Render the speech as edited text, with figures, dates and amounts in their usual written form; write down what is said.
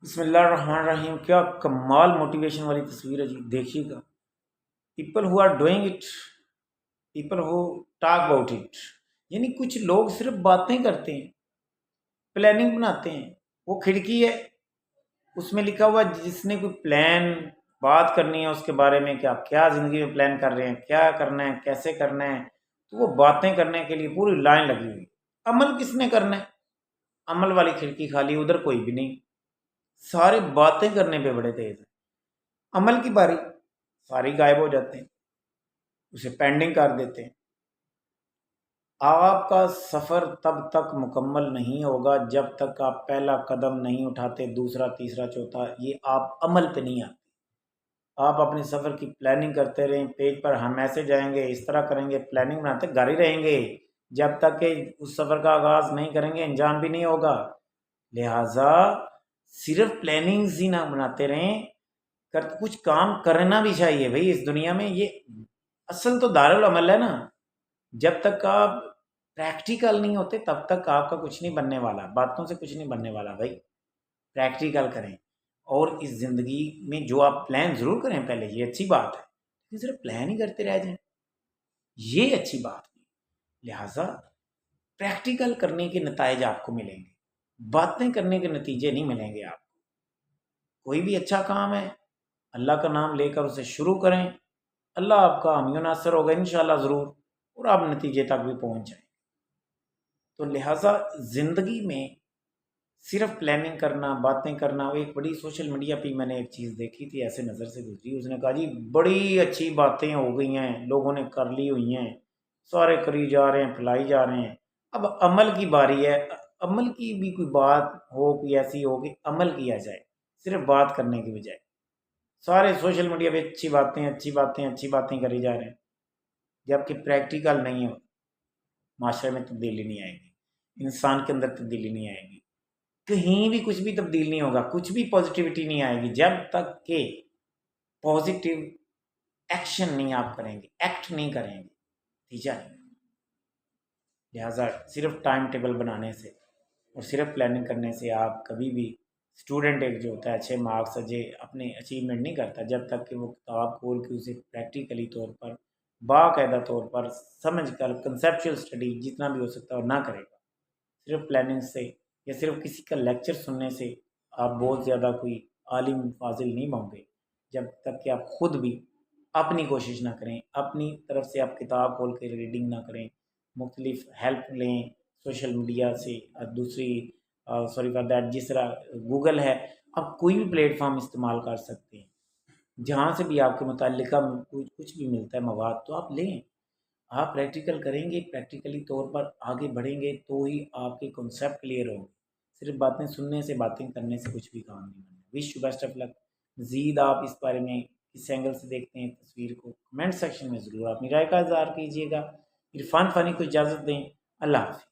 بسم اللہ الرحمن الرحیم. کیا کمال موٹیویشن والی تصویر ہے جی، دیکھیے گا. People who are doing it, people who talk about it. یعنی کچھ لوگ صرف باتیں کرتے ہیں، پلاننگ بناتے ہیں. وہ کھڑکی ہے، اس میں لکھا ہوا جس نے کوئی پلان بات کرنی ہے اس کے بارے میں کہ آپ کیا زندگی میں پلان کر رہے ہیں، کیا کرنا ہے، کیسے کرنا ہے، تو وہ باتیں کرنے کے لیے پوری لائن لگی ہوئی. عمل کس نے کرنا ہے؟ عمل والی کھڑکی خالی، ادھر کوئی بھی نہیں. سارے باتیں کرنے پہ بڑے تیز ہیں. عمل کی باری ساری غائب ہو جاتے ہیں، اسے پینڈنگ کر دیتے ہیں. آپ کا سفر تب تک مکمل نہیں ہوگا جب تک آپ پہلا قدم نہیں اٹھاتے، دوسرا، تیسرا، چوتھا. یہ آپ عمل پہ نہیں آتے. آپ اپنے سفر کی پلاننگ کرتے رہیں، پیج پر ہم ایسے جائیں گے، اس طرح کریں گے، پلاننگ بناتے گھر ہی رہیں گے جب تک کہ اس سفر کا آغاز نہیں کریں گے، انجام بھی نہیں ہوگا. لہٰذا صرف پلاننگز ہی نہ بناتے رہیں، کچھ کام کرنا بھی چاہیے بھائی. اس دنیا میں یہ اصل تو دارالعمل ہے نا. جب تک آپ پریکٹیکل نہیں ہوتے تب تک آپ کا کچھ نہیں بننے والا، باتوں سے کچھ نہیں بننے والا بھائی. پریکٹیکل کریں. اور اس زندگی میں جو آپ پلان ضرور کریں پہلے، یہ اچھی بات ہے، لیکن صرف پلان ہی کرتے رہ جائیں یہ اچھی بات نہیں. لہٰذا پریکٹیکل کرنے کے نتائج آپ کو ملیں گے، باتیں کرنے کے نتیجے نہیں ملیں گے آپ کو. کوئی بھی اچھا کام ہے اللہ کا نام لے کر اسے شروع کریں، اللہ آپ کا حامی و ناصر ہوگا انشاءاللہ ضرور، اور آپ نتیجے تک بھی پہنچ جائیں. تو لہٰذا زندگی میں صرف پلاننگ کرنا، باتیں کرنا. ایک بڑی سوشل میڈیا پہ میں نے ایک چیز دیکھی تھی، ایسے نظر سے گزری. اس نے کہا جی بڑی اچھی باتیں ہو گئی ہیں، لوگوں نے کر لی ہوئی ہیں، سارے کری جا رہے ہیں، پھیلائی جا رہے ہیں. اب عمل کی باری ہے. عمل کی بھی کوئی بات ہو، کوئی ایسی ہو کہ عمل کیا جائے، صرف بات کرنے کی بجائے. سارے سوشل میڈیا پہ اچھی باتیں اچھی باتیں اچھی باتیں کری جا رہے ہیں، جبکہ پریکٹیکل نہیں ہو. معاشرے میں تبدیلی نہیں آئے گی، انسان کے اندر تبدیلی نہیں آئے گی، کہیں بھی کچھ بھی تبدیل نہیں ہوگا، کچھ بھی پازیٹیوٹی نہیں آئے گی جب تک کہ پازیٹیو ایکشن نہیں آپ کریں گے، ایکٹ نہیں کریں گے. ٹھیک ہے. لہٰذا صرف ٹائم ٹیبل بنانے سے اور صرف پلاننگ کرنے سے آپ کبھی بھی، اسٹوڈنٹ ایک جو ہوتا ہے اچھے مارکس سے اپنے اچیومنٹ نہیں کرتا جب تک کہ وہ کتاب کھول کے اسے پریکٹیکلی طور پر، باقاعدہ طور پر سمجھ کر کنسیپچل اسٹڈی جتنا بھی ہو سکتا ہے وہ نہ کرے گا. صرف پلاننگ سے یا صرف کسی کا لیکچر سننے سے آپ بہت زیادہ کوئی عالم فاضل نہیں بنو گے جب تک کہ آپ خود بھی اپنی کوشش نہ کریں، اپنی طرف سے آپ کتاب کھول کے ریڈنگ نہ کریں، مختلف ہیلپ لیں سوشل میڈیا سے. دوسری سوری فار دیٹ، جس طرح گوگل ہے، آپ کوئی بھی پلیٹ فارم استعمال کر سکتے ہیں جہاں سے بھی آپ کے متعلقہ کچھ بھی ملتا ہے مواد تو آپ لیں. آپ پریکٹیکل کریں گے، پریکٹیکلی طور پر آگے بڑھیں گے تو ہی آپ کے کنسیپٹ کلیئر ہوں گے. صرف باتیں سننے سے، باتیں کرنے سے کچھ بھی کام نہیں بنے. وش یو بیسٹ آف لک. مزید آپ اس بارے میں کس اینگل سے دیکھتے ہیں تصویر کو، کمنٹ سیکشن میں ضرور اپنی رائے کا اظہار کیجیے گا. عرفان فانی کو اجازت دیں. اللہ حافظ.